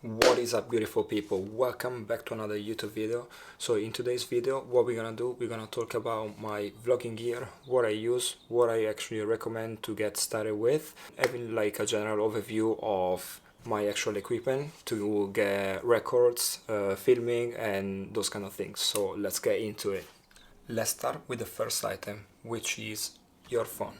What is up, beautiful people? Welcome back to another YouTube video. So in today's video, what we're gonna do, we're gonna talk about my vlogging gear, what I use, what I actually recommend to get started with, having like a general overview of my actual equipment to get records, filming and those kind of things. So let's get into it. Let's start with the first item, which is your phone.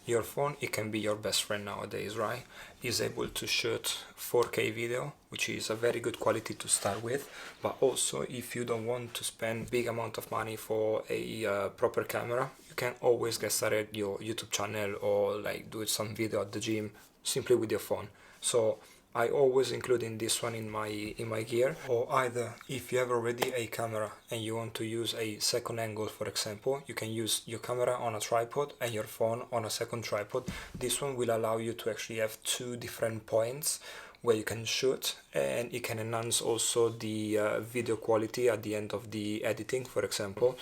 Your phone, it can be your best friend nowadays, right? It's able to shoot 4K video, which is a very good quality to start with. But also, if you don't want to spend big amount of money for a proper camera, you can always get started your YouTube channel or like do some video at the gym simply with your phone. So I always include in this one in my gear. Or either if you have already a camera and you want to use a second angle, for example, you can use your camera on a tripod and your phone on a second tripod. This one will allow you to actually have two different points where you can shoot, and it can enhance also the video quality at the end of the editing, for example,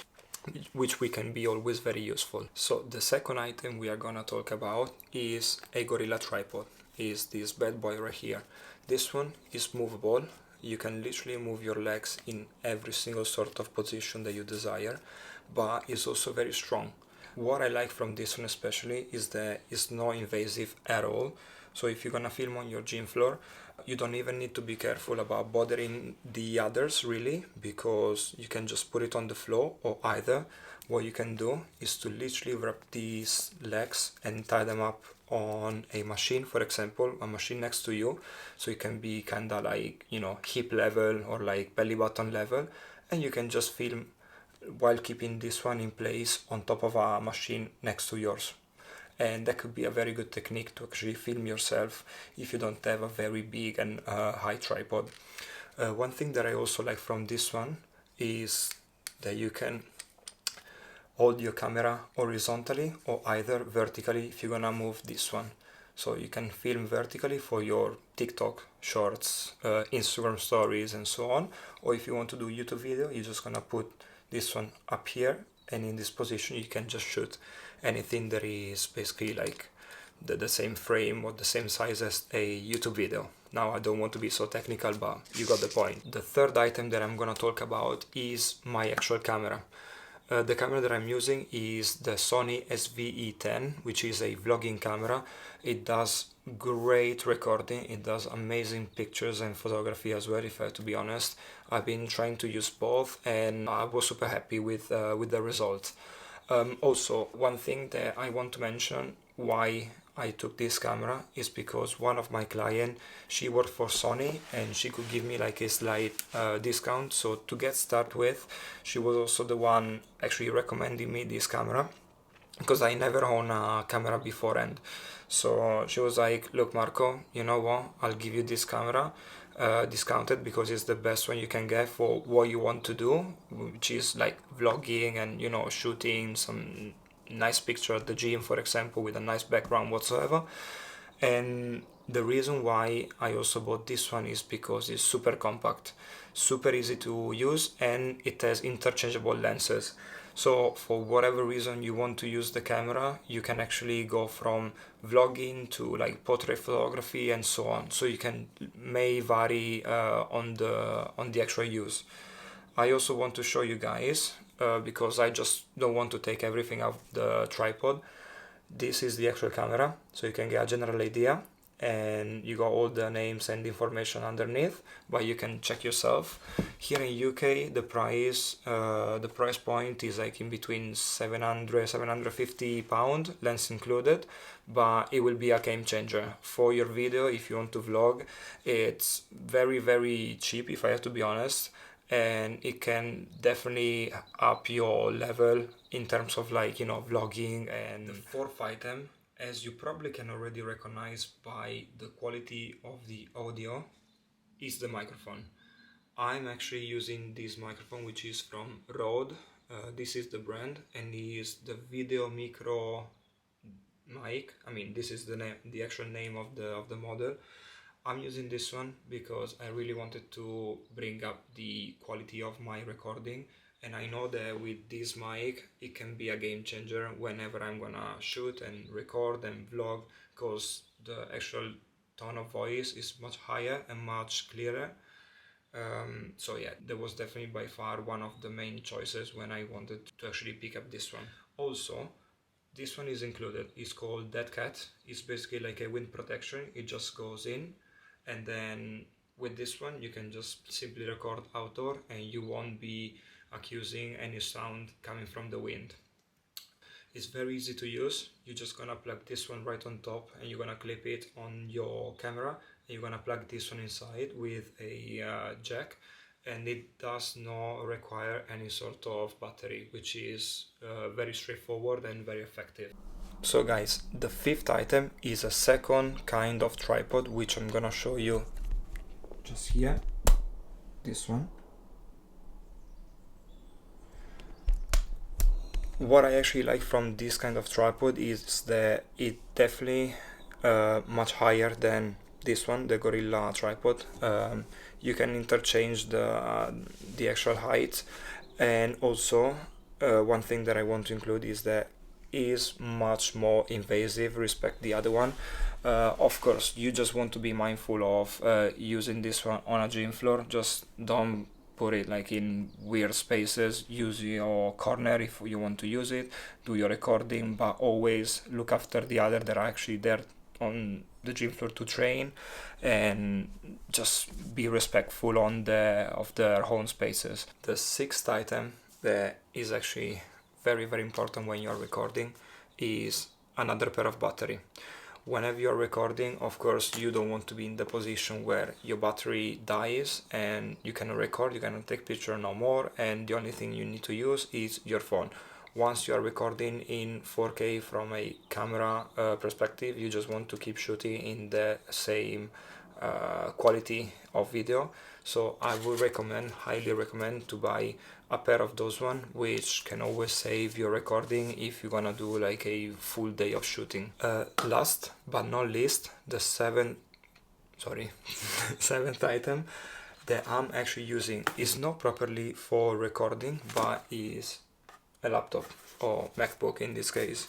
which we can be always very useful. So the second item we are gonna talk about is a Gorilla tripod. Is this bad boy right here. This one is movable. You can literally move your legs in every single sort of position that you desire, but it's also very strong. What I like from this one especially is that it's not invasive at all. So if you're gonna film on your gym floor, you don't even need to be careful about bothering the others really, because you can just put it on the floor, or either what you can do is to literally wrap these legs and tie them up on a machine, for example, a machine next to you, so it can be kind of like, you know, hip level or like belly button level, and you can just film while keeping this one in place on top of a machine next to yours. And that could be a very good technique to actually film yourself if you don't have a very big and high tripod. One thing that I also like from this one is that you can hold your camera horizontally or either vertically if you're gonna move this one. So you can film vertically for your TikTok shorts, Instagram stories and so on, or if you want to do YouTube video, you're just gonna put this one up here, and in this position you can just shoot anything that is basically like the same frame or the same size as a YouTube video. Now I don't want to be so technical, but you got the point. The third item that I'm gonna talk about is my actual camera. The camera that I'm using is the Sony SVE10, which is a vlogging camera. It does great recording, it does amazing pictures and photography as well, if I have to be honest. I've been trying to use both and I was super happy with the result. Also, one thing that I want to mention why I took this camera is because one of my clients, she worked for Sony and she could give me like a slight discount. So to get started with, she was also the one actually recommending me this camera, because I never owned a camera beforehand. So she was like, look Marco, you know what, I'll give you this camera discounted because it's the best one you can get for what you want to do, which is like vlogging and, you know, shooting some nice picture at the gym, for example, with a nice background whatsoever. And the reason why I also bought this one is because it's super compact, super easy to use, and it has interchangeable lenses. So for whatever reason you want to use the camera, you can actually go from vlogging to like portrait photography and so on. So you can may vary on the actual use. I also want to show you guys, because I just don't want to take everything off the tripod. This is the actual camera, so you can get a general idea, and you got all the names and information underneath, but you can check yourself. Here in UK, the price point is like in between 750 pound, lens included, but it will be a game changer for your video. If you want to vlog, it's very cheap, if I have to be honest, and it can definitely up your level in terms of like, you know, vlogging. And the fourth item, as you probably can already recognize by the quality of the audio, is the microphone. I'm actually using this microphone, which is from Rode. This is the brand, and it is the Video Micro mic. I mean, this is the name, the actual name of the model. I'm using this one because I really wanted to bring up the quality of my recording, and I know that with this mic it can be a game changer whenever I'm gonna shoot and record and vlog, because the actual tone of voice is much higher and much clearer. So yeah, that was definitely by far one of the main choices when I wanted to actually pick up this one. Also, this one is included. It's called Dead Cat. It's basically like a wind protection. It just goes in, and then with this one you can just simply record outdoor and you won't be accusing any sound coming from the wind. It's very easy to use. You're just gonna plug this one right on top and you're gonna clip it on your camera, and you're gonna plug this one inside with a jack, and it does not require any sort of battery, which is very straightforward and very effective. So guys, the fifth item is a second kind of tripod, which I'm gonna show you just here. This one. What I actually like from this kind of tripod is that it definitely much higher than this one, the Gorilla tripod. You can interchange the actual height, and also one thing that I want to include is that is much more invasive respect the other one. Of course, you just want to be mindful of using this one on a gym floor. Just don't put it like in weird spaces. Use your corner if you want to use it, do your recording, but always look after the other that are actually there on the gym floor to train, and just be respectful of their own spaces. The sixth item that is actually very important when you're recording is another pair of battery. Whenever you're recording, of course, you don't want to be in the position where your battery dies and you cannot record, you cannot take picture no more, and the only thing you need to use is your phone. Once you are recording in 4K from a camera perspective, you just want to keep shooting in the same quality of video. So I would highly recommend to buy a pair of those one, which can always save your recording if you're gonna do like a full day of shooting. Last but not least, the seventh item that I'm actually using is not properly for recording, but is a laptop or MacBook in this case.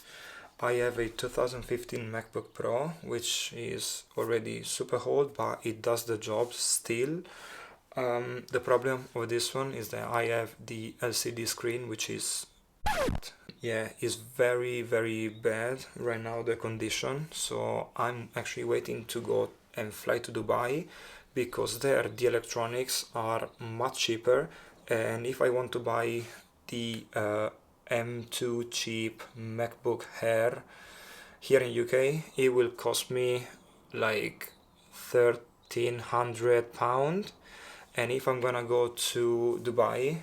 I have a 2015 MacBook Pro, which is already super old, but it does the job still. The problem with this one is that I have the LCD screen, which is very bad right now, the condition. So I'm actually waiting to go and fly to Dubai, because there the electronics are much cheaper, and if I want to buy the M2 cheap MacBook Air here in UK, it will cost me like £1,300. And if I'm gonna go to Dubai,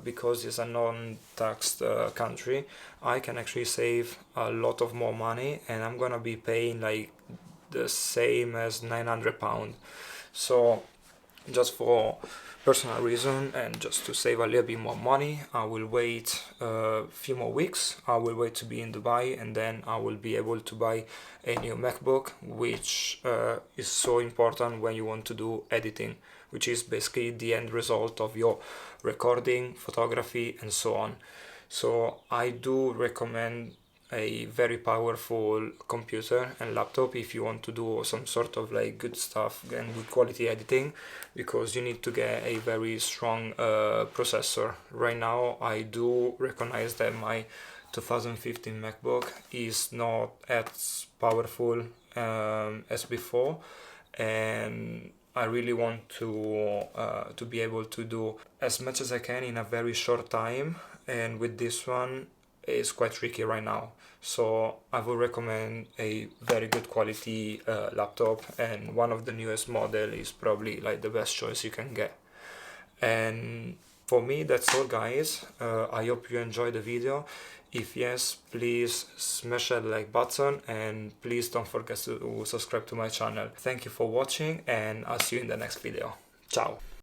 because it's a non-taxed country, I can actually save a lot of more money, and I'm gonna be paying like the same as £900. So just for personal reason and just to save a little bit more money, I will wait a few more weeks. I will wait to be in Dubai, and then I will be able to buy a new MacBook, which is so important when you want to do editing, which is basically the end result of your recording, photography, and so on. So I do recommend a very powerful computer and laptop if you want to do some sort of like good stuff and good quality editing, because you need to get a very strong processor. Right now I do recognize that my 2015 MacBook is not as powerful as before, and I really want to be able to do as much as I can in a very short time, and with this one it's quite tricky right now. So I would recommend a very good quality laptop, and one of the newest model is probably like the best choice you can get. And for me, that's all, guys. I hope you enjoyed the video. If yes, please smash that like button, and please don't forget to subscribe to my channel. Thank you for watching, and I'll see you in the next video. Ciao!